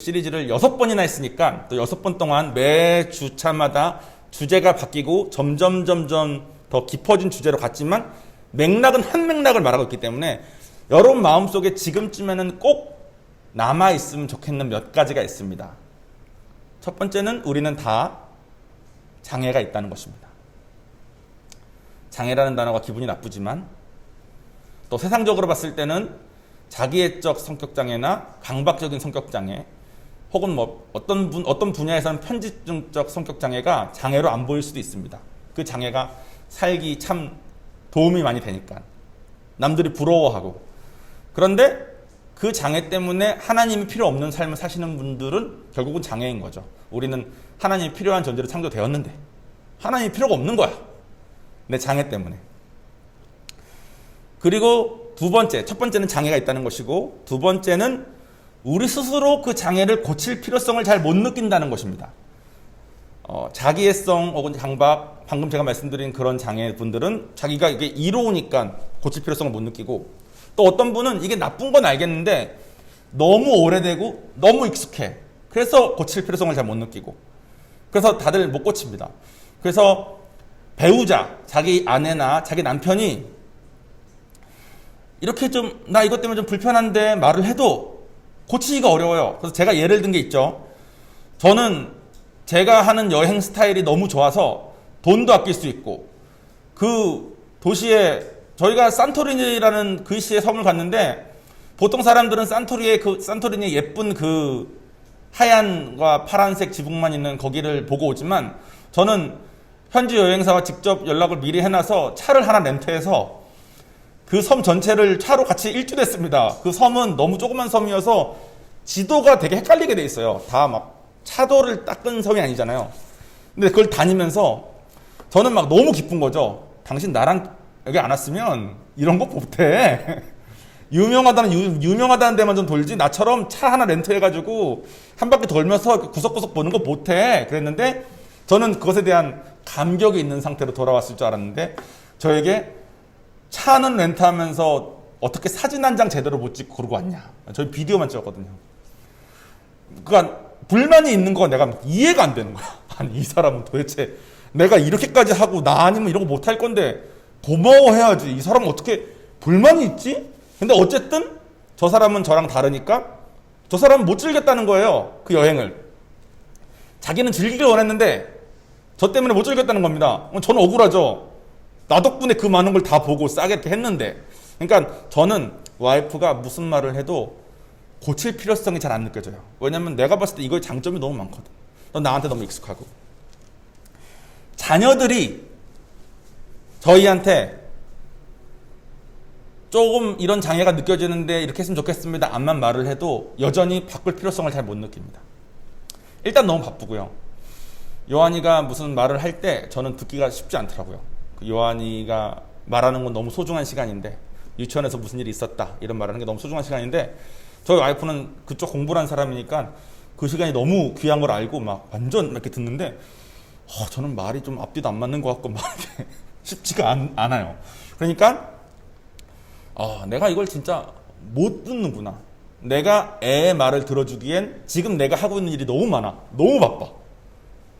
시리즈를 6번이나 했으니까 또 6번 동안 매 주차마다 주제가 바뀌고 점점 더 깊어진 주제로 갔지만 맥락은 한 맥락을 말하고 있기 때문에 여러분 마음속에 지금쯤에는 꼭 남아있으면 좋겠는 몇 가지가 있습니다. 첫 번째는 우리는 다 장애가 있다는 것입니다. 장애라는 단어가 기분이 나쁘지만 또 세상적으로 봤을 때는 자기애적 성격장애나 강박적인 성격장애 혹은 어떤 분야에서는 편집증적 성격장애가 장애로 안 보일 수도 있습니다. 그 장애가 살기 참 도움이 많이 되니까 남들이 부러워하고, 그런데 그 장애 때문에 하나님이 필요 없는 삶을 사시는 분들은 결국은 장애인 거죠. 우리는 하나님이 필요한 존재로 창조되었는데 하나님이 필요가 없는 거야, 내 장애 때문에. 그리고 두 번째, 첫 번째는 장애가 있다는 것이고, 두 번째는 우리 스스로 그 장애를 고칠 필요성을 잘 못 느낀다는 것입니다. 자기애성 혹은 강박, 방금 제가 말씀드린 그런 장애분들은 자기가 이게 이로우니까 고칠 필요성을 못 느끼고, 또 어떤 분은 이게 나쁜 건 알겠는데 너무 오래되고 너무 익숙해, 그래서 고칠 필요성을 잘 못 느끼고, 그래서 다들 못 고칩니다. 그래서 배우자, 자기 아내나 자기 남편이 이렇게 좀 나 이것 때문에 좀 불편한데 말을 해도 고치기가 어려워요. 그래서 제가 예를 든 게 있죠. 저는 제가 하는 여행 스타일이 너무 좋아서 돈도 아낄 수 있고, 그 도시에 저희가 산토리니라는 그리스의 섬을 갔는데, 보통 사람들은 산토리니의 예쁜 그 하얀과 파란색 지붕만 있는 거기를 보고 오지만, 저는 현지 여행사와 직접 연락을 미리 해놔서 차를 하나 렌트해서 그 섬 전체를 차로 같이 일주했습니다. 그 섬은 너무 조그만 섬이어서 지도가 되게 헷갈리게 돼 있어요. 다 막 차도를 닦은 섬이 아니잖아요. 근데 그걸 다니면서 저는 막 너무 기쁜 거죠. 당신 나랑 여기 안 왔으면 이런 거 못해. 유명하다는 데만 좀 돌지, 나처럼 차 하나 렌트해가지고 한 바퀴 돌면서 구석구석 보는 거 못해. 그랬는데 저는 그것에 대한 감격이 있는 상태로 돌아왔을 줄 알았는데, 저에게 차는 렌트하면서 어떻게 사진 한 장 제대로 못 찍고 그러고 왔냐. 저희 비디오만 찍었거든요. 그러니까 불만이 있는 거 내가 이해가 안 되는 거야. 아니, 이 사람은 도대체 내가 이렇게까지 하고 나 아니면 이런 거 못 할 건데 고마워해야지. 이 사람은 어떻게 불만이 있지? 근데 어쨌든 저 사람은 저랑 다르니까 저 사람은 못 즐겼다는 거예요. 그 여행을. 자기는 즐기길 원했는데 저 때문에 못 즐겼다는 겁니다. 저는 억울하죠. 나 덕분에 그 많은 걸 다 보고 싸게 이렇게 했는데. 그러니까 저는 와이프가 무슨 말을 해도 고칠 필요성이 잘 안 느껴져요. 왜냐면 내가 봤을 때 이거의 장점이 너무 많거든. 넌 나한테 너무 익숙하고. 자녀들이 저희한테 조금 이런 장애가 느껴지는데 이렇게 했으면 좋겠습니다 암만 말을 해도 여전히 바꿀 필요성을 잘 못 느낍니다. 일단 너무 바쁘고요. 요한이가 무슨 말을 할 때 저는 듣기가 쉽지 않더라고요. 요한이가 말하는 건 너무 소중한 시간인데, 유치원에서 무슨 일이 있었다 이런 말을 하는 게 너무 소중한 시간인데, 저희 와이프는 그쪽 공부를 한 사람이니까 그 시간이 너무 귀한 걸 알고 막 완전 이렇게 듣는데, 저는 말이 좀 앞뒤도 안 맞는 것 같고 막 쉽지가 않아요. 그러니까 내가 이걸 진짜 못 듣는구나. 내가 애의 말을 들어주기엔 지금 내가 하고 있는 일이 너무 많아. 너무 바빠.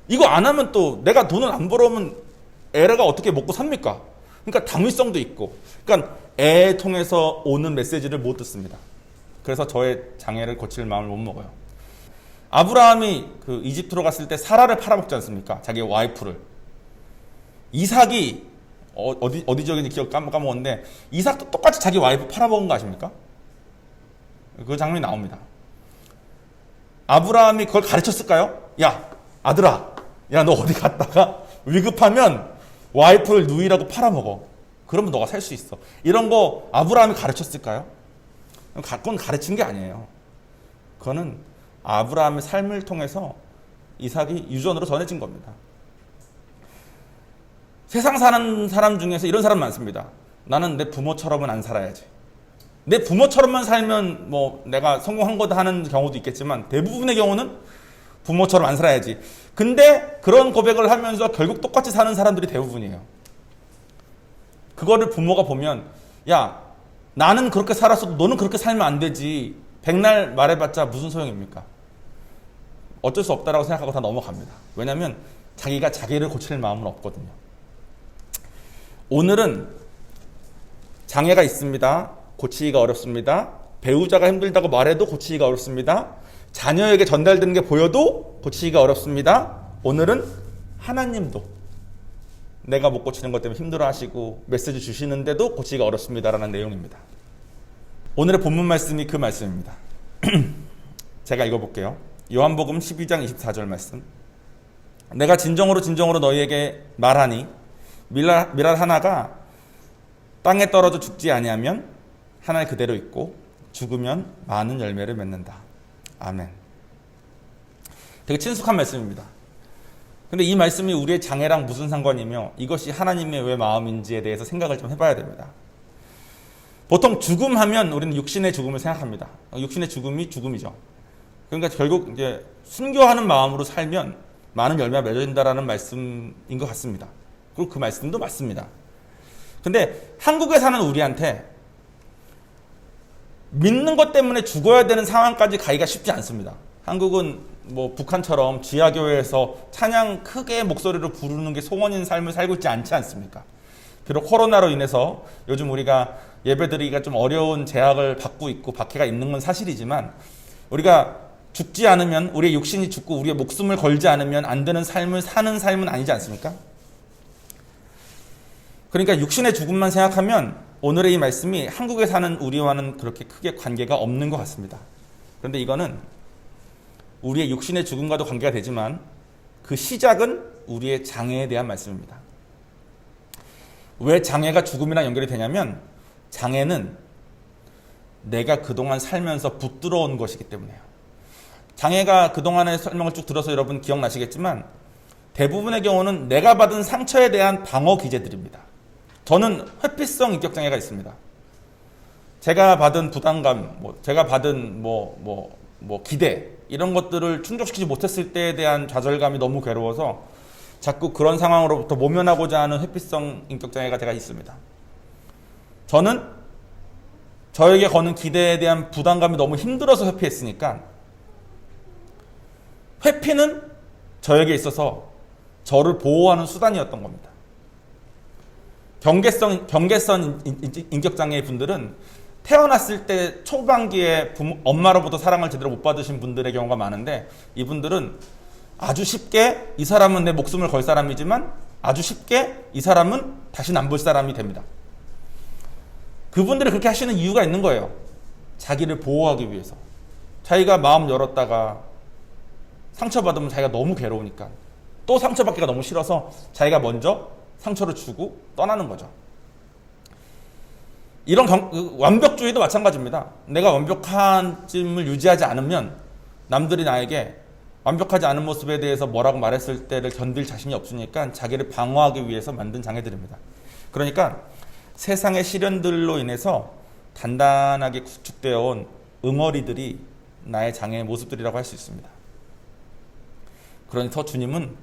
이거 안 하면 또 내가 돈을 안 벌어오면 애가 어떻게 먹고 삽니까? 그러니까 당위성도 있고, 그러니까 애 통해서 오는 메시지를 못 듣습니다. 그래서 저의 장애를 고칠 마음을 못 먹어요. 아브라함이 그 이집트로 갔을 때 사라를 팔아먹지 않습니까? 자기 와이프를. 이삭이 어디 지역인지 기억 까먹었는데, 이삭도 똑같이 자기 와이프 팔아먹은 거 아십니까? 그 장면이 나옵니다. 아브라함이 그걸 가르쳤을까요? 야, 아들아, 야, 너 어디 갔다가 위급하면 와이프를 누이라고 팔아먹어. 그러면 너가 살 수 있어. 이런 거 아브라함이 가르쳤을까요? 그건 가르친 게 아니에요. 그거는 아브라함의 삶을 통해서 이삭이 유전으로 전해진 겁니다. 세상 사는 사람 중에서 이런 사람 많습니다. 나는 내 부모처럼은 안 살아야지. 내 부모처럼만 살면 뭐 내가 성공한 거다 하는 경우도 있겠지만, 대부분의 경우는 부모처럼 안 살아야지. 근데 그런 고백을 하면서 결국 똑같이 사는 사람들이 대부분이에요. 그거를 부모가 보면, 야, 나는 그렇게 살았어도 너는 그렇게 살면 안 되지. 백날 말해봤자 무슨 소용입니까? 어쩔 수 없다라고 생각하고 다 넘어갑니다. 왜냐하면 자기가 자기를 고칠 마음은 없거든요. 오늘은 장애가 있습니다. 고치기가 어렵습니다. 배우자가 힘들다고 말해도 고치기가 어렵습니다. 자녀에게 전달되는 게 보여도 고치기가 어렵습니다. 오늘은 하나님도 내가 못 고치는 것 때문에 힘들어하시고 메시지 주시는데도 고치기가 어렵습니다라는 내용입니다. 오늘의 본문 말씀이 그 말씀입니다. 제가 읽어볼게요. 요한복음 12장 24절 말씀. 내가 진정으로 너희에게 말하니 밀알 하나가 땅에 떨어져 죽지 아니하면 하늘 그대로 있고 죽으면 많은 열매를 맺는다. 아멘. 되게 친숙한 말씀입니다. 근데 이 말씀이 우리의 장애랑 무슨 상관이며 이것이 하나님의 왜 마음인지에 대해서 생각을 좀 해봐야 됩니다. 보통 죽음하면 우리는 육신의 죽음을 생각합니다. 육신의 죽음이 죽음이죠. 그러니까 결국 이제 순교하는 마음으로 살면 많은 열매가 맺어진다라는 말씀인 것 같습니다. 그리고 그 말씀도 맞습니다. 근데 한국에 사는 우리한테 믿는 것 때문에 죽어야 되는 상황까지 가기가 쉽지 않습니다. 한국은 뭐 북한처럼 지하교회에서 찬양 크게 목소리로 부르는 게 소원인 삶을 살고 있지 않지 않습니까? 비록 코로나로 인해서 요즘 우리가 예배드리기가 좀 어려운 제약을 받고 있고 박해가 있는 건 사실이지만 우리가 죽지 않으면 우리의 육신이 죽고 우리의 목숨을 걸지 않으면 안 되는 삶을 사는 삶은 아니지 않습니까? 그러니까 육신의 죽음만 생각하면 오늘의 이 말씀이 한국에 사는 우리와는 그렇게 크게 관계가 없는 것 같습니다. 그런데 이거는 우리의 육신의 죽음과도 관계가 되지만 그 시작은 우리의 장애에 대한 말씀입니다. 왜 장애가 죽음이랑 연결이 되냐면 장애는 내가 그동안 살면서 붙들어온 것이기 때문에요. 장애가 그동안의 설명을 쭉 들어서 여러분 기억나시겠지만 대부분의 경우는 내가 받은 상처에 대한 방어 기제들입니다. 저는 회피성 인격장애가 있습니다. 제가 받은 부담감, 제가 받은 기대 이런 것들을 충족시키지 못했을 때에 대한 좌절감이 너무 괴로워서 자꾸 그런 상황으로부터 모면하고자 하는 회피성 인격장애가 제가 있습니다. 저는 저에게 거는 기대에 대한 부담감이 너무 힘들어서 회피했으니까 회피는 저에게 있어서 저를 보호하는 수단이었던 겁니다. 경계성 인격장애 분들은 태어났을 때 초반기에 엄마로부터 사랑을 제대로 못 받으신 분들의 경우가 많은데 이분들은 아주 쉽게 이 사람은 내 목숨을 걸 사람이지만 아주 쉽게 이 사람은 다시는 안 볼 사람이 됩니다. 그분들이 그렇게 하시는 이유가 있는 거예요. 자기를 보호하기 위해서. 자기가 마음 열었다가 상처받으면 자기가 너무 괴로우니까 또 상처받기가 너무 싫어서 자기가 먼저 상처를 주고 떠나는 거죠. 이런 완벽주의도 마찬가지입니다. 내가 완벽함을 유지하지 않으면 남들이 나에게 완벽하지 않은 모습에 대해서 뭐라고 말했을 때를 견딜 자신이 없으니까 자기를 방어하기 위해서 만든 장애들입니다. 그러니까 세상의 시련들로 인해서 단단하게 구축되어 온 응어리들이 나의 장애의 모습들이라고 할 수 있습니다. 그러니 더 주님은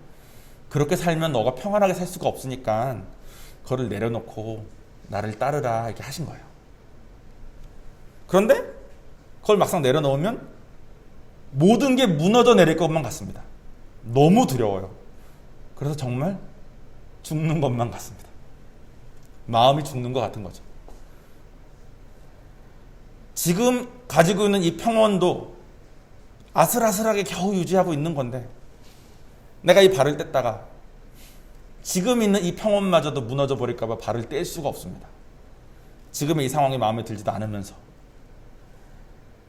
그렇게 살면 너가 평안하게 살 수가 없으니까 그거를 내려놓고 나를 따르라 이렇게 하신 거예요. 그런데 그걸 막상 내려놓으면 모든 게 무너져 내릴 것만 같습니다. 너무 두려워요. 그래서 정말 죽는 것만 같습니다. 마음이 죽는 것 같은 거죠. 지금 가지고 있는 이 평온도 아슬아슬하게 겨우 유지하고 있는 건데 내가 이 발을 뗐다가 지금 있는 이 평온마저도 무너져 버릴까 봐 발을 뗄 수가 없습니다. 지금의 이 상황이 마음에 들지도 않으면서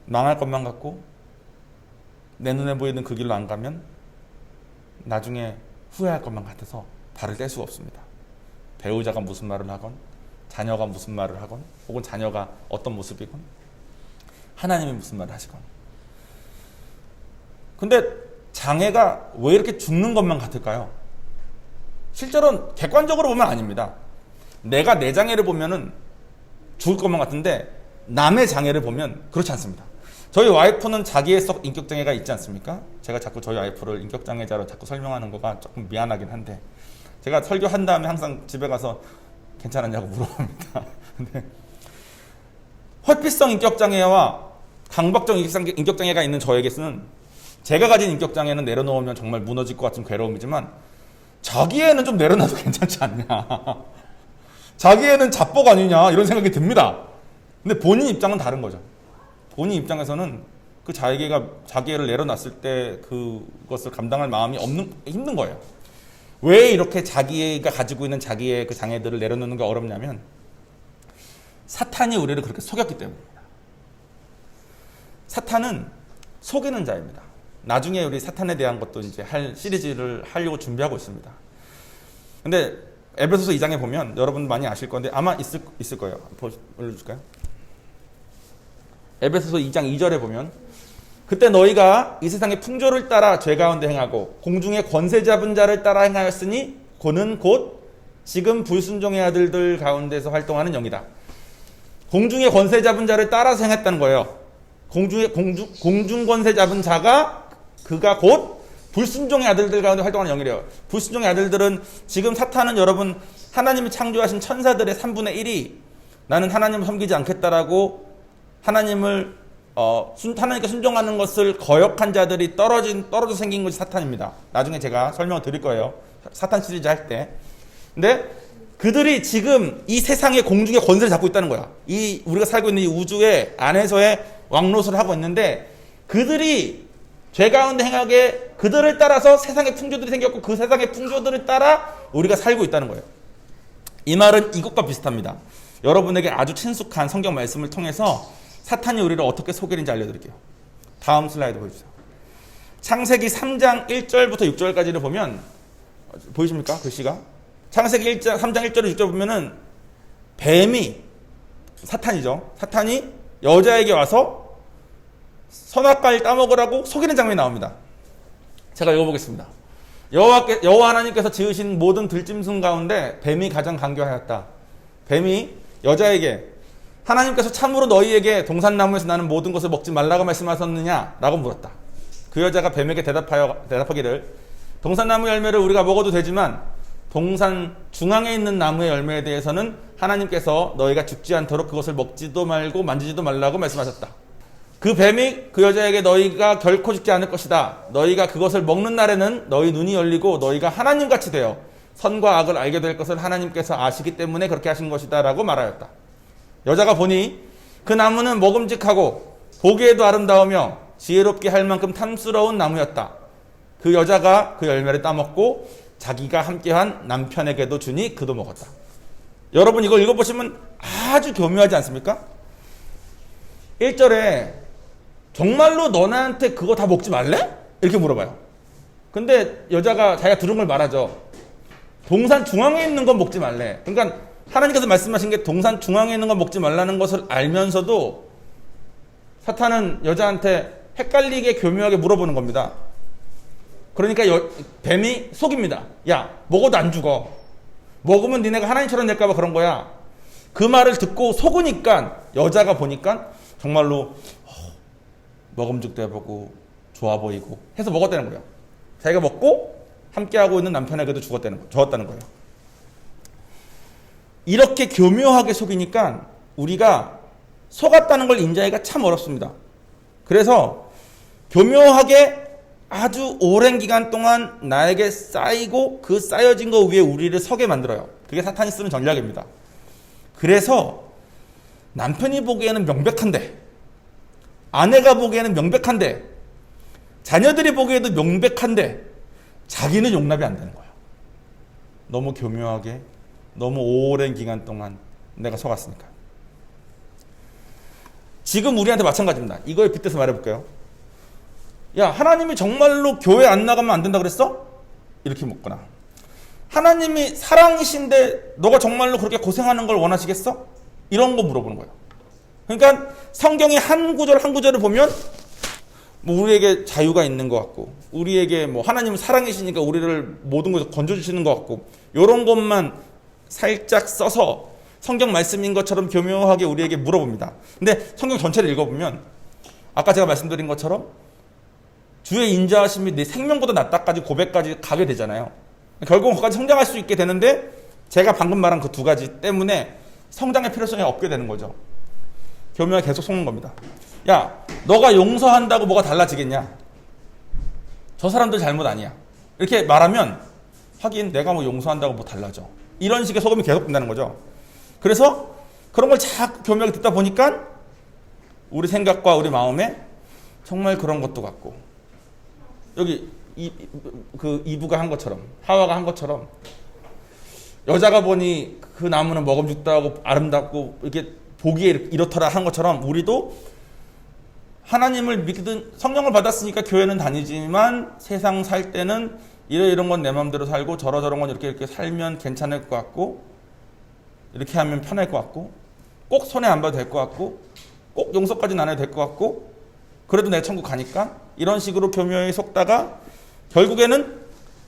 망할 것만 같고 내 눈에 보이는 그 길로 안 가면 나중에 후회할 것만 같아서 발을 뗄 수가 없습니다. 배우자가 무슨 말을 하건 자녀가 무슨 말을 하건 혹은 자녀가 어떤 모습이건 하나님이 무슨 말을 하시건 근데 장애가 왜 이렇게 죽는 것만 같을까요? 실제로는 객관적으로 보면 아닙니다. 내가 내 장애를 보면은 죽을 것만 같은데 남의 장애를 보면 그렇지 않습니다. 저희 와이프는 자기의 썩 인격장애가 있지 않습니까? 제가 자꾸 저희 와이프를 인격장애자로 자꾸 설명하는 거가 조금 미안하긴 한데 제가 설교한 다음에 항상 집에 가서 괜찮았냐고 물어봅니다. 근데 회피성 인격장애와 강박적 인격장애가 있는 저에게서는 제가 가진 인격장애는 내려놓으면 정말 무너질 것 같은 괴로움이지만 자기 애는 좀 내려놔도 괜찮지 않냐. 자기 애는 자뻑 아니냐 이런 생각이 듭니다. 근데 본인 입장은 다른 거죠. 본인 입장에서는 그 자기 애를 내려놨을 때 그것을 감당할 마음이 힘든 거예요. 왜 이렇게 자기가 가지고 있는 자기의 그 장애들을 내려놓는 게 어렵냐면 사탄이 우리를 그렇게 속였기 때문입니다. 사탄은 속이는 자입니다. 나중에 우리 사탄에 대한 것도 이제 시리즈를 하려고 준비하고 있습니다. 근데 에베소서 2장에 보면 여러분 많이 아실 건데 아마 있을 거예요. 올려줄까요? 에베소서 2장 2절에 보면 그때 너희가 이 세상의 풍조를 따라 죄 가운데 행하고 공중의 권세 잡은 자를 따라 행하였으니 그는 곧 지금 불순종의 아들들 가운데서 활동하는 영이다. 공중의 권세 잡은 자를 따라서 행했다는 거예요. 공중 권세 잡은 자가 그가 곧 불순종의 아들들 가운데 활동하는 영이래요. 불순종의 아들들은 지금 사탄은 여러분 하나님이 창조하신 천사들의 3분의 1이 나는 하나님을 섬기지 않겠다라고 하나님께 순종하는 것을 거역한 자들이 떨어져 생긴 것이 사탄입니다. 나중에 제가 설명을 드릴 거예요. 사탄 시리즈 할 때. 근데 그들이 지금 이 세상의 공중의 권세를 잡고 있다는 거야. 우리가 살고 있는 이 우주의 안에서의 왕노릇을 하고 있는데 그들이 죄 가운데 행하게 그들을 따라서 세상의 풍조들이 생겼고 그 세상의 풍조들을 따라 우리가 살고 있다는 거예요. 이 말은 이것과 비슷합니다. 여러분에게 아주 친숙한 성경 말씀을 통해서 사탄이 우리를 어떻게 속이는지 알려드릴게요. 다음 슬라이드 보여주세요. 창세기 3장 1절부터 6절까지를 보면 보이십니까? 글씨가? 창세기 3장 1절부터 6절 보면은 뱀이 사탄이죠. 사탄이 여자에게 와서 선악과를 따먹으라고 속이는 장면이 나옵니다. 제가 읽어보겠습니다. 여호와 하나님께서 지으신 모든 들짐승 가운데 뱀이 가장 간교하였다. 뱀이 여자에게 하나님께서 참으로 너희에게 동산나무에서 나는 모든 것을 먹지 말라고 말씀하셨느냐? 라고 물었다. 그 여자가 뱀에게 대답하기를 동산나무 열매를 우리가 먹어도 되지만 동산 중앙에 있는 나무의 열매에 대해서는 하나님께서 너희가 죽지 않도록 그것을 먹지도 말고 만지지도 말라고 말씀하셨다. 그 뱀이 그 여자에게 너희가 결코 죽지 않을 것이다. 너희가 그것을 먹는 날에는 너희 눈이 열리고 너희가 하나님같이 되어 선과 악을 알게 될 것을 하나님께서 아시기 때문에 그렇게 하신 것이다 라고 말하였다. 여자가 보니 그 나무는 먹음직하고 보기에도 아름다우며 지혜롭게 할 만큼 탐스러운 나무였다. 그 여자가 그 열매를 따먹고 자기가 함께한 남편에게도 주니 그도 먹었다. 여러분 이걸 읽어보시면 아주 교묘하지 않습니까? 1절에 정말로 너네한테 그거 다 먹지 말래? 이렇게 물어봐요. 근데 여자가 자기가 들은 걸 말하죠. 동산 중앙에 있는 건 먹지 말래. 그러니까 하나님께서 말씀하신 게 동산 중앙에 있는 건 먹지 말라는 것을 알면서도 사탄은 여자한테 헷갈리게 교묘하게 물어보는 겁니다. 그러니까 뱀이 속입니다. 야, 먹어도 안 죽어. 먹으면 니네가 하나님처럼 될까봐 그런 거야. 그 말을 듣고 속으니까 여자가 보니까 정말로 먹음직도 해보고 좋아 보이고 해서 먹었다는 거예요. 자기가 먹고 함께하고 있는 남편에게도 주었다는 거예요. 이렇게 교묘하게 속이니까 우리가 속았다는 걸 인지하기가 참 어렵습니다. 그래서 교묘하게 아주 오랜 기간 동안 나에게 쌓이고 그 쌓여진 거 위에 우리를 서게 만들어요. 그게 사탄이 쓰는 전략입니다. 그래서 남편이 보기에는 명백한데 아내가 보기에는 명백한데 자녀들이 보기에도 명백한데 자기는 용납이 안 되는 거예요. 너무 교묘하게 너무 오랜 기간 동안 내가 속았으니까. 지금 우리한테 마찬가지입니다. 이거에 빗대서 말해볼게요. 야, 하나님이 정말로 교회 안 나가면 안 된다 그랬어? 이렇게 묻거나, 하나님이 사랑이신데 너가 정말로 그렇게 고생하는 걸 원하시겠어? 이런 거 물어보는 거예요. 그러니까 성경의 한 구절 한 구절을 보면 뭐 우리에게 자유가 있는 것 같고, 우리에게 뭐 하나님은 사랑이시니까 우리를 모든 것을 건져주시는 것 같고, 이런 것만 살짝 써서 성경 말씀인 것처럼 교묘하게 우리에게 물어봅니다. 근데 성경 전체를 읽어보면 아까 제가 말씀드린 것처럼 주의 인자하심이 내 생명보다 낫다까지 고백까지 가게 되잖아요. 결국 거기까지 성장할 수 있게 되는데 제가 방금 말한 그 두 가지 때문에 성장의 필요성이 없게 되는 거죠. 교묘하게 계속 속는 겁니다. 야, 너가 용서한다고 뭐가 달라지겠냐? 저 사람들 잘못 아니야. 이렇게 말하면 하긴 내가 뭐 용서한다고 뭐 달라져. 이런 식의 소금이 계속 된다는 거죠. 그래서 그런 걸 자꾸 교묘하게 듣다 보니까 우리 생각과 우리 마음에 정말 그런 것도 같고, 여기 이브가 한 것처럼, 하와가 한 것처럼, 여자가 보니 그 나무는 먹음직도하고 아름답고 이렇게 보기에 이렇더라 한 것처럼, 우리도 하나님을 믿든 성령을 받았으니까 교회는 다니지만 세상 살 때는 이런 건 내 마음대로 살고 저런 건 이렇게 살면 괜찮을 것 같고, 이렇게 하면 편할 것 같고, 꼭 손해 안 봐도 될 것 같고, 꼭 용서까지는 안 해도 될 것 같고, 그래도 내 천국 가니까, 이런 식으로 교묘에 속다가 결국에는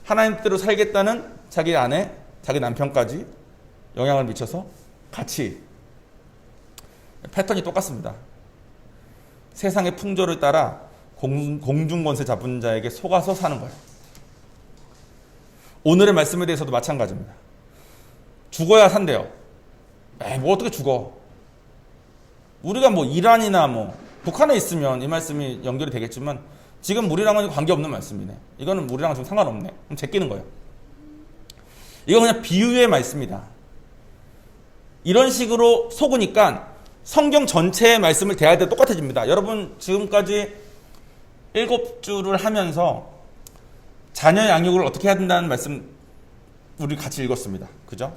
하나님 뜻대로 살겠다는 자기 아내, 자기 남편까지 영향을 미쳐서 같이, 패턴이 똑같습니다. 세상의 풍조를 따라 공중권세 잡은 자에게 속아서 사는 거예요. 오늘의 말씀에 대해서도 마찬가지입니다. 죽어야 산대요. 뭐 어떻게 죽어? 우리가 뭐 이란이나 뭐 북한에 있으면 이 말씀이 연결이 되겠지만, 지금 우리랑은 관계없는 말씀이네. 이거는 우리랑은 좀 상관없네. 그럼 제끼는 거예요. 이건 그냥 비유의 말씀이다. 이런 식으로 속으니까 성경 전체의 말씀을 대할 때 똑같아집니다. 여러분, 지금까지 7주를 하면서 자녀 양육을 어떻게 해야 된다는 말씀 우리 같이 읽었습니다. 그죠?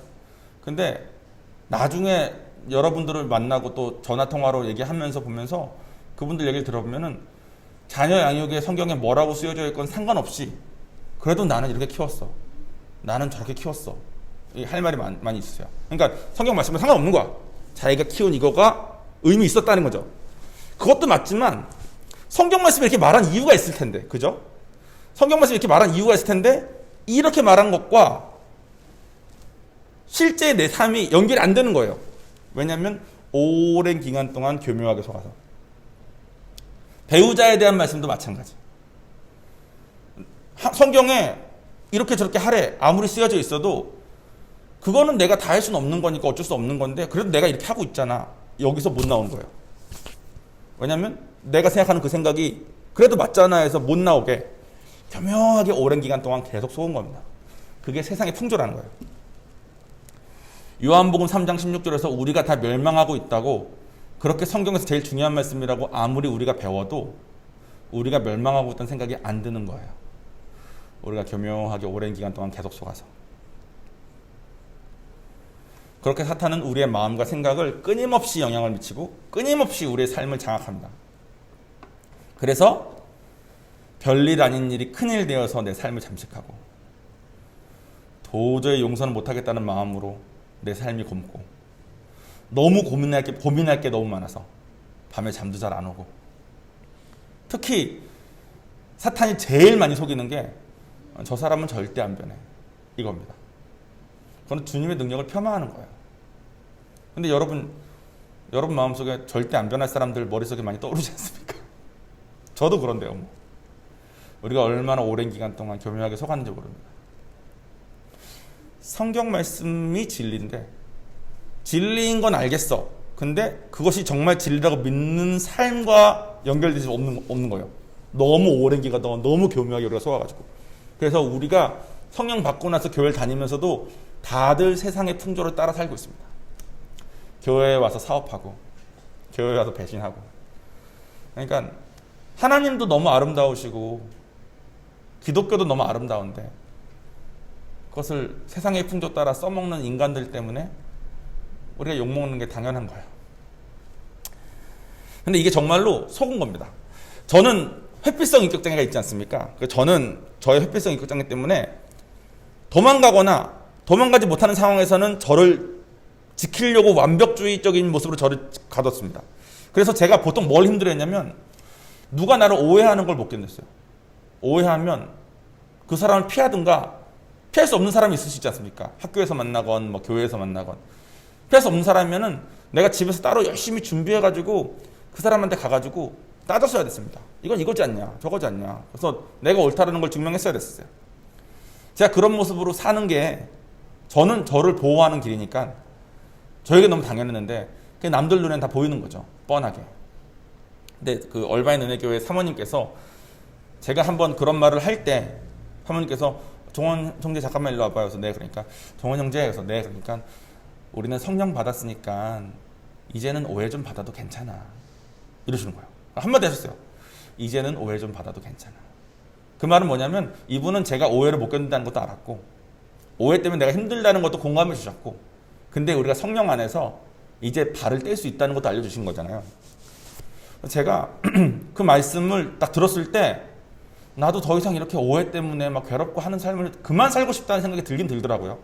근데 나중에 여러분들을 만나고 또 전화통화로 얘기하면서 보면서 그분들 얘기를 들어보면은 자녀 양육에 성경에 뭐라고 쓰여져 있건 상관없이 그래도 나는 이렇게 키웠어. 나는 저렇게 키웠어. 할 말이 많이 있어요. 그러니까 성경 말씀은 상관없는 거야. 자기가 키운 이거가 의미 있었다는 거죠. 그것도 맞지만 성경 말씀이 이렇게 말한 이유가 있을 텐데, 그죠? 성경 말씀이 이렇게 말한 이유가 있을 텐데, 이렇게 말한 것과 실제 내 삶이 연결이 안 되는 거예요. 왜냐하면 오랜 기간 동안 교묘하게 속아서. 배우자에 대한 말씀도 마찬가지. 성경에 이렇게 저렇게 하래 아무리 쓰여져 있어도 그거는 내가 다 할 수는 없는 거니까 어쩔 수 없는 건데, 그래도 내가 이렇게 하고 있잖아. 여기서 못 나오는 거예요. 왜냐면 내가 생각하는 그 생각이 그래도 맞잖아 해서 못 나오게 교묘하게 오랜 기간 동안 계속 속은 겁니다. 그게 세상의 풍조라는 거예요. 요한복음 3장 16절에서 우리가 다 멸망하고 있다고, 그렇게 성경에서 제일 중요한 말씀이라고 아무리 우리가 배워도 우리가 멸망하고 있다는 생각이 안 드는 거예요. 우리가 교묘하게 오랜 기간 동안 계속 속아서. 그렇게 사탄은 우리의 마음과 생각을 끊임없이 영향을 미치고 끊임없이 우리의 삶을 장악합니다. 그래서 별일 아닌 일이 큰일 되어서 내 삶을 잠식하고, 도저히 용서는 못하겠다는 마음으로 내 삶이 곪고, 너무 고민할 게 너무 많아서 밤에 잠도 잘 안 오고, 특히 사탄이 제일 많이 속이는 게 저 사람은 절대 안 변해, 이겁니다. 그건 주님의 능력을 폄하하는 거예요. 근데 여러분 마음속에 절대 안 변할 사람들 머릿속에 많이 떠오르지 않습니까? 저도 그런데요. 뭐. 우리가 얼마나 오랜 기간 동안 교묘하게 속았는지 모릅니다. 성경 말씀이 진리인데, 진리인 건 알겠어. 근데 그것이 정말 진리라고 믿는 삶과 연결되지 없는 거예요. 너무 오랜 기간 동안 너무 교묘하게 우리가 속아가지고. 그래서 우리가 성령 받고 나서 교회를 다니면서도 다들 세상의 풍조를 따라 살고 있습니다. 교회에 와서 사업하고, 교회에 와서 배신하고. 그러니까 하나님도 너무 아름다우시고 기독교도 너무 아름다운데, 그것을 세상의 풍조 따라 써먹는 인간들 때문에 우리가 욕먹는 게 당연한 거예요. 근데 이게 정말로 속은 겁니다. 저는 회피성 인격장애가 있지 않습니까? 저는 저의 회피성 인격장애 때문에 도망가지 못하는 상황에서는 저를 지키려고 완벽주의적인 모습으로 저를 가뒀습니다. 그래서 제가 보통 뭘 힘들어했냐면, 누가 나를 오해하는 걸 못 견뎠어요. 오해하면 그 사람을 피하든가, 피할 수 없는 사람이 있을 수 있지 않습니까? 학교에서 만나건 뭐 교회에서 만나건. 피할 수 없는 사람이면은 내가 집에서 따로 열심히 준비해가지고 그 사람한테 가가지고 따졌어야 됐습니다. 이건 이거지 않냐, 저거지 않냐. 그래서 내가 옳다라는 걸 증명했어야 됐어요. 제가 그런 모습으로 사는 게, 저는 저를 보호하는 길이니까 저에게 너무 당연했는데, 그게 남들 눈엔 다 보이는 거죠. 뻔하게. 근데 그 얼바인 은혜교회 사모님께서 제가 한번 그런 말을 할 때 사모님께서 종원 형제 잠깐만 일로 와봐요. 그래서 네. 그러니까 종원 형제 그래서 네. 그러니까 우리는 성령 받았으니까 이제는 오해 좀 받아도 괜찮아. 이러시는 거예요. 한마디 하셨어요. 이제는 오해 좀 받아도 괜찮아. 그 말은 뭐냐면 이분은 제가 오해를 못 견딘다는 것도 알았고 오해 때문에 내가 힘들다는 것도 공감해 주셨고 근데 우리가 성령 안에서 이제 발을 뗄 수 있다는 것도 알려주신 거잖아요. 제가 그 말씀을 딱 들었을 때 나도 더 이상 이렇게 오해 때문에 막 괴롭고 하는 삶을 그만 살고 싶다는 생각이 들긴 들더라고요.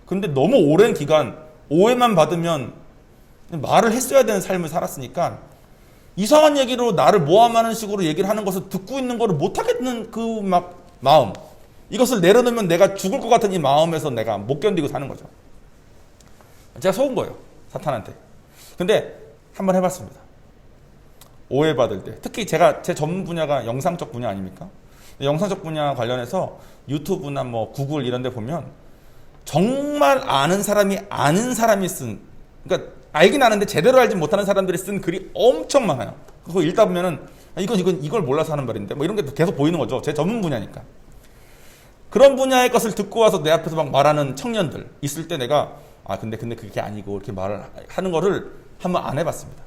근데 너무 오랜 기간 오해만 받으면 말을 했어야 되는 삶을 살았으니까 이상한 얘기로 나를 모함하는 식으로 얘기를 하는 것을 듣고 있는 거를 못하겠는 그 막 마음 이것을 내려놓으면 내가 죽을 것 같은 이 마음에서 내가 못 견디고 사는 거죠. 제가 속은 거예요. 사탄한테. 근데 한번 해봤습니다. 오해받을 때 특히 제가 제 전문 분야가 영상적 분야 아닙니까? 영상적 분야 관련해서 유튜브나 뭐 구글 이런 데 보면 정말 아는 사람이 쓴 그러니까 알긴 아는데 제대로 알지 못하는 사람들이 쓴 글이 엄청 많아요. 그거 읽다 보면은 이걸 몰라서 하는 말인데 뭐 이런 게 계속 보이는 거죠. 제 전문 분야니까. 그런 분야의 것을 듣고 와서 내 앞에서 막 말하는 청년들 있을 때 내가 근데 그게 아니고 이렇게 말을 하는 거를 한번 안 해봤습니다.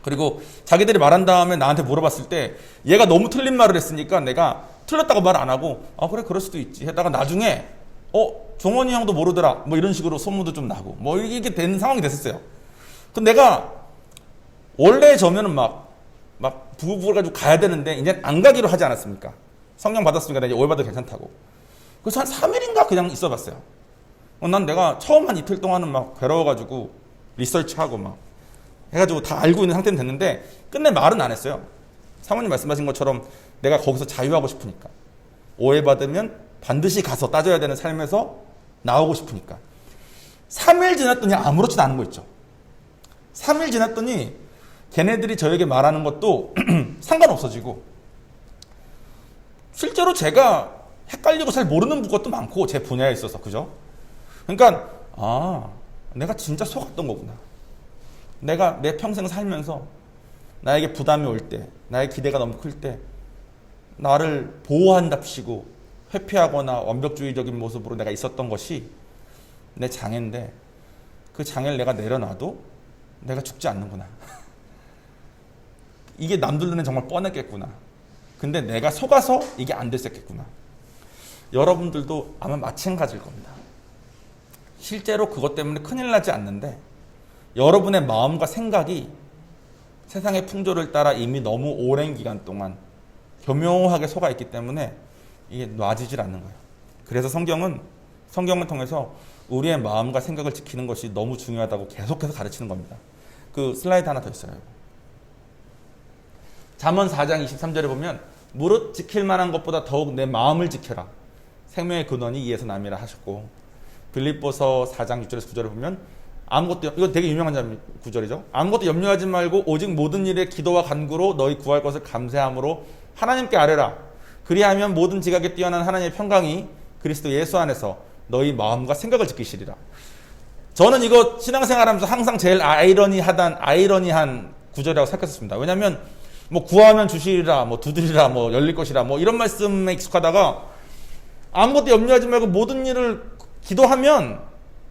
그리고 자기들이 말한 다음에 나한테 물어봤을 때 얘가 너무 틀린 말을 했으니까 내가 틀렸다고 말 안 하고 그래 그럴 수도 있지 했다가 나중에 종원이 형도 모르더라 뭐 이런 식으로 소문도 좀 나고 뭐 이게 된 상황이 됐었어요. 근데 내가 원래 저면은 막 부글부글 가지고 가야 되는데 이제 안 가기로 하지 않았습니까? 성령 받았으니까 이제 오해받아도 괜찮다고. 그래서 한 3일인가 그냥 있어 봤어요. 난 내가 처음 한 이틀 동안은 막 괴로워가지고 리서치하고 막 해가지고 다 알고 있는 상태는 됐는데 끝내 말은 안 했어요. 사모님 말씀하신 것처럼 내가 거기서 자유하고 싶으니까 오해받으면 반드시 가서 따져야 되는 삶에서 나오고 싶으니까 3일 지났더니 아무렇지도 않은 거 있죠. 3일 지났더니 걔네들이 저에게 말하는 것도 상관없어지고 실제로 제가 헷갈리고 잘 모르는 것도 많고 제 분야에 있어서 그죠? 그러니까 내가 진짜 속았던 거구나. 내가 내 평생 살면서 나에게 부담이 올 때 나의 기대가 너무 클 때 나를 보호한답시고 회피하거나 완벽주의적인 모습으로 내가 있었던 것이 내 장애인데 그 장애를 내가 내려놔도 내가 죽지 않는구나. 이게 남들 눈엔 정말 뻔했겠구나. 근데 내가 속아서 이게 안 됐었겠구나. 여러분들도 아마 마찬가지일 겁니다. 실제로 그것 때문에 큰일 나지 않는데 여러분의 마음과 생각이 세상의 풍조를 따라 이미 너무 오랜 기간 동안 교묘하게 속아 있기 때문에 이게 놔지질 않는 거예요. 그래서 성경을 통해서 우리의 마음과 생각을 지키는 것이 너무 중요하다고 계속해서 가르치는 겁니다. 그 슬라이드 하나 더 있어요. 잠언 4장 23절에 보면 무릇 지킬 만한 것보다 더욱 내 마음을 지켜라. 생명의 근원이 이에서 남이라 하셨고 빌립보서 4장 6절에서 9절에 보면 이거 되게 유명한 구절이죠. 아무것도 염려하지 말고 오직 모든 일에 기도와 간구로 너희 구할 것을 감사함으로 하나님께 아뢰라. 그리하면 모든 지각에 뛰어난 하나님의 평강이 그리스도 예수 안에서 너희 마음과 생각을 지키시리라. 저는 이거 신앙생활하면서 항상 제일 아이러니한 구절이라고 생각했습니다. 왜냐하면 뭐 구하면 주시리라, 뭐 두드리라, 뭐 열릴 것이라, 뭐 이런 말씀에 익숙하다가 아무것도 염려하지 말고 모든 일을 기도하면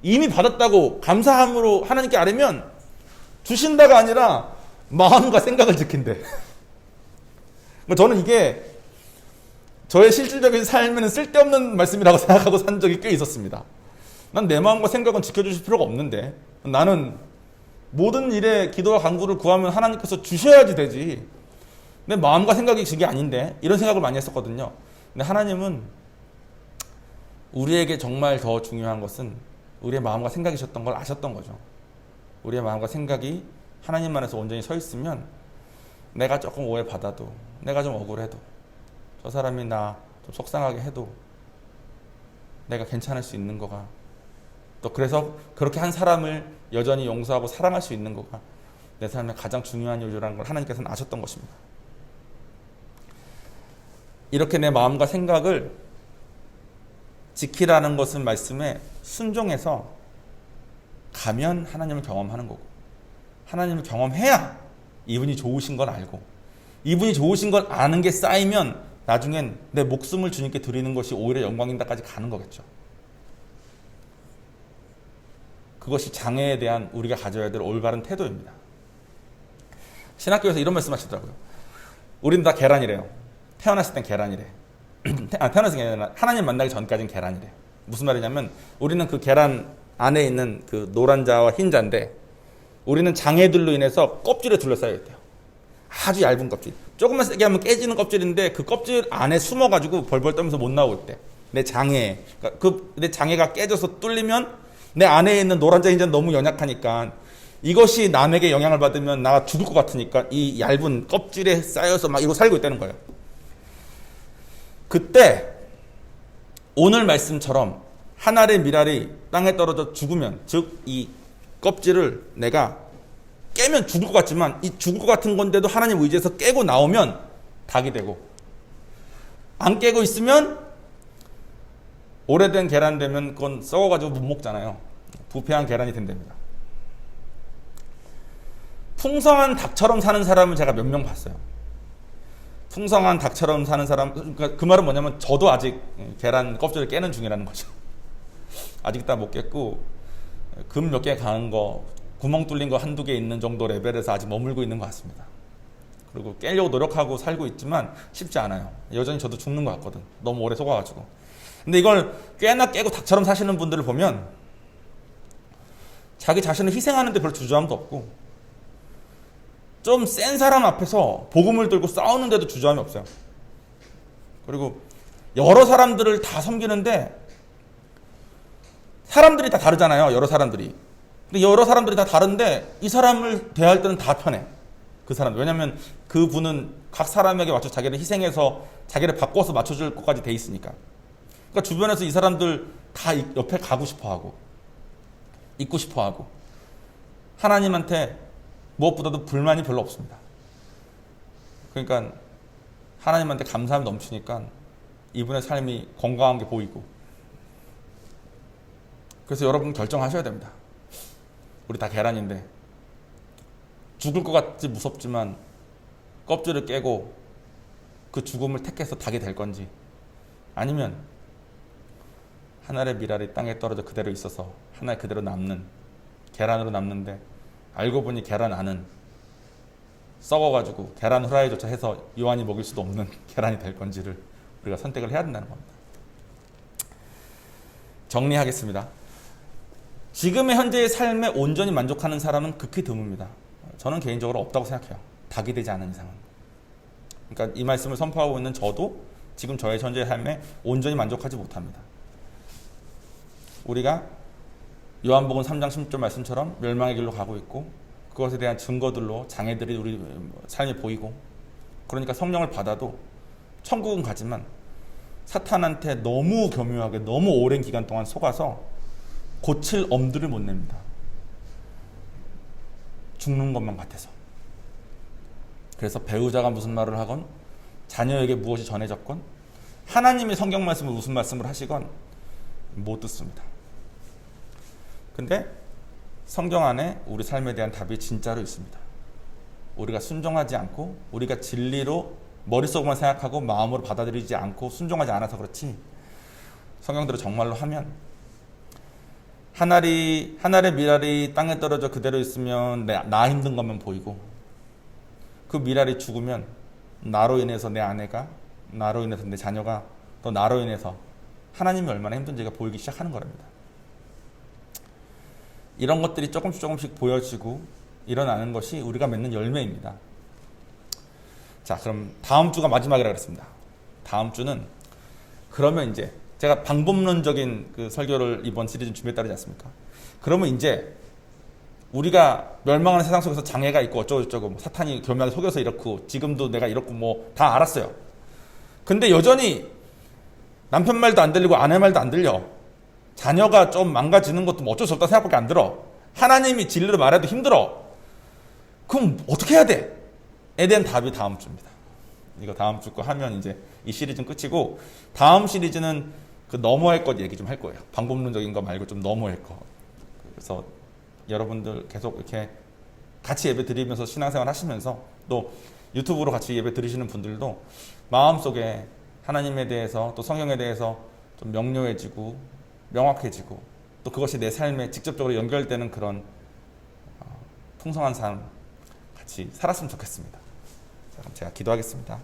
이미 받았다고 감사함으로 하나님께 아뢰면 주신다가 아니라 마음과 생각을 지킨대. 저는 이게 저의 실질적인 삶에는 쓸데없는 말씀이라고 생각하고 산 적이 꽤 있었습니다. 난 내 마음과 생각은 지켜주실 필요가 없는데 나는 모든 일에 기도와 간구를 구하면 하나님께서 주셔야지 되지 내 마음과 생각이 그게 아닌데 이런 생각을 많이 했었거든요. 근데 하나님은 우리에게 정말 더 중요한 것은 우리의 마음과 생각이셨던 걸 아셨던 거죠. 우리의 마음과 생각이 하나님 안에서 온전히 서 있으면 내가 조금 오해받아도 내가 좀 억울해도 저 사람이 나 좀 속상하게 해도 내가 괜찮을 수 있는 거가 또 그래서 그렇게 한 사람을 여전히 용서하고 사랑할 수 있는 거가 내 삶의 가장 중요한 이유라는 걸 하나님께서는 아셨던 것입니다. 이렇게 내 마음과 생각을 지키라는 것은 말씀에 순종해서 가면 하나님을 경험하는 거고 하나님을 경험해야 이분이 좋으신 걸 알고 이분이 좋으신 걸 아는 게 쌓이면 나중엔 내 목숨을 주님께 드리는 것이 오히려 영광인다까지 가는 거겠죠. 그것이 장애에 대한 우리가 가져야 될 올바른 태도입니다. 신학교에서 이런 말씀 하시더라고요. 우린 다 계란이래요. 태어났을 땐 계란이래. 태어났을 때 아니라 하나님 만나기 전까지는 계란이래. 무슨 말이냐면 우리는 그 계란 안에 있는 그 노란 자와 흰 자인데 우리는 장애들로 인해서 껍질에 둘러싸여 있대요. 아주 얇은 껍질. 조금만 세게 하면 깨지는 껍질인데 그 껍질 안에 숨어가지고 벌벌 떨면서 못 나오고 있대. 내 장애. 그러니까 내 장애가 깨져서 뚫리면 내 안에 있는 노란 자, 흰 자는 너무 연약하니까 이것이 남에게 영향을 받으면 나가 죽을 것 같으니까 이 얇은 껍질에 쌓여서 막 이러고 살고 있다는 거예요. 그때 오늘 말씀처럼 한 알의 밀알이 땅에 떨어져 죽으면, 즉 이 껍질을 내가 깨면 죽을 것 같지만 이 죽을 것 같은 건데도 하나님 의지해서 깨고 나오면 닭이 되고, 안 깨고 있으면 오래된 계란 되면 그건 썩어가지고 못 먹잖아요. 부패한 계란이 된답니다. 풍성한 닭처럼 사는 사람을 제가 몇 명 봤어요. 풍성한 닭처럼 사는 사람, 그러니까 그 말은 뭐냐면 저도 아직 계란 껍질을 깨는 중이라는 거죠. 아직 다 못 깼고 금 몇 개 가는 거, 구멍 뚫린 거 한두 개 있는 정도 레벨에서 아직 머물고 있는 것 같습니다. 그리고 깨려고 노력하고 살고 있지만 쉽지 않아요. 여전히 저도 죽는 것 같거든. 너무 오래 속아가지고. 근데 이걸 꽤나 깨고 닭처럼 사시는 분들을 보면 자기 자신을 희생하는데 별 주저함도 없고, 좀 센 사람 앞에서 복음을 들고 싸우는데도 주저함이 없어요. 그리고 여러 사람들을 다 섬기는데 사람들이 다 다르잖아요. 여러 사람들이. 근데 여러 사람들이 다 다른데 이 사람을 대할 때는 다 편해. 그 사람. 왜냐면 그 분은 각 사람에게 맞춰 자기를 희생해서 자기를 바꿔서 맞춰줄 것까지 돼 있으니까. 그러니까 주변에서 이 사람들 다 옆에 가고 싶어 하고, 있고 싶어 하고, 하나님한테 무엇보다도 불만이 별로 없습니다. 그러니까 하나님한테 감사함이 넘치니까 이분의 삶이 건강한 게 보이고. 그래서 여러분 결정하셔야 됩니다. 우리 다 계란인데 죽을 것 같지 무섭지만 껍질을 깨고 그 죽음을 택해서 닭이 될 건지, 아니면 하늘의 밀알이 땅에 떨어져 그대로 있어서 하나에 그대로 남는 계란으로 남는데 알고 보니 계란 안은 썩어가지고 계란 후라이조차 해서 요한이 먹일 수도 없는 계란이 될 건지를 우리가 선택을 해야 된다는 겁니다. 정리하겠습니다. 지금의 현재의 삶에 온전히 만족하는 사람은 극히 드뭅니다. 저는 개인적으로 없다고 생각해요. 닭이 되지 않은 이상은. 그러니까 이 말씀을 선포하고 있는 저도 지금 저의 현재의 삶에 온전히 만족하지 못합니다. 우리가 요한복음 3장 16절 말씀처럼 멸망의 길로 가고 있고, 그것에 대한 증거들로 장애들이 우리 삶에 보이고, 그러니까 성령을 받아도 천국은 가지만 사탄한테 너무 교묘하게 너무 오랜 기간 동안 속아서 고칠 엄두를 못 냅니다. 죽는 것만 같아서. 그래서 배우자가 무슨 말을 하건, 자녀에게 무엇이 전해졌건, 하나님의 성경 말씀을 무슨 말씀을 하시건 못 듣습니다. 근데 성경 안에 우리 삶에 대한 답이 진짜로 있습니다. 우리가 순종하지 않고, 우리가 진리로 머릿속만 생각하고 마음으로 받아들이지 않고 순종하지 않아서 그렇지, 성경대로 정말로 하면 하늘의 밀알이 땅에 떨어져 그대로 있으면 나 힘든 것만 보이고, 그 밀알이 죽으면 나로 인해서 내 아내가, 나로 인해서 내 자녀가, 또 나로 인해서 하나님이 얼마나 힘든지가 보이기 시작하는 거랍니다. 이런 것들이 조금씩 보여지고 일어나는 것이 우리가 맺는 열매입니다. 자, 그럼 다음 주가 마지막이라고 그랬습니다. 다음 주는 그러면 이제 제가 방법론적인 그 설교를 이번 시리즈 준비했다지 않습니까? 그러면 이제 우리가 멸망하는 세상 속에서 장애가 있고 어쩌고저쩌고, 뭐 사탄이 교묘하게 속여서 이렇고, 지금도 내가 이렇고 뭐 다 알았어요. 근데 여전히 남편 말도 안 들리고 아내 말도 안 들려. 자녀가 좀 망가지는 것도 뭐 어쩔 수 없다 생각밖에 안 들어. 하나님이 진리로 말해도 힘들어. 그럼 어떻게 해야 돼? 에 대한 답이 다음 주입니다. 이거 다음 주 거 하면 이제 이 시리즈는 끝이고, 다음 시리즈는 그 넘어할 것 얘기 좀 할 거예요. 방법론적인 거 말고 좀 넘어할 거. 그래서 여러분들 계속 이렇게 같이 예배 드리면서 신앙생활 하시면서 또 유튜브로 같이 예배 드리시는 분들도 마음속에 하나님에 대해서 또 성경에 대해서 좀 명료해지고 명확해지고 또 그것이 내 삶에 직접적으로 연결되는 그런 풍성한 삶 같이 살았으면 좋겠습니다. 자, 그럼 제가 기도하겠습니다.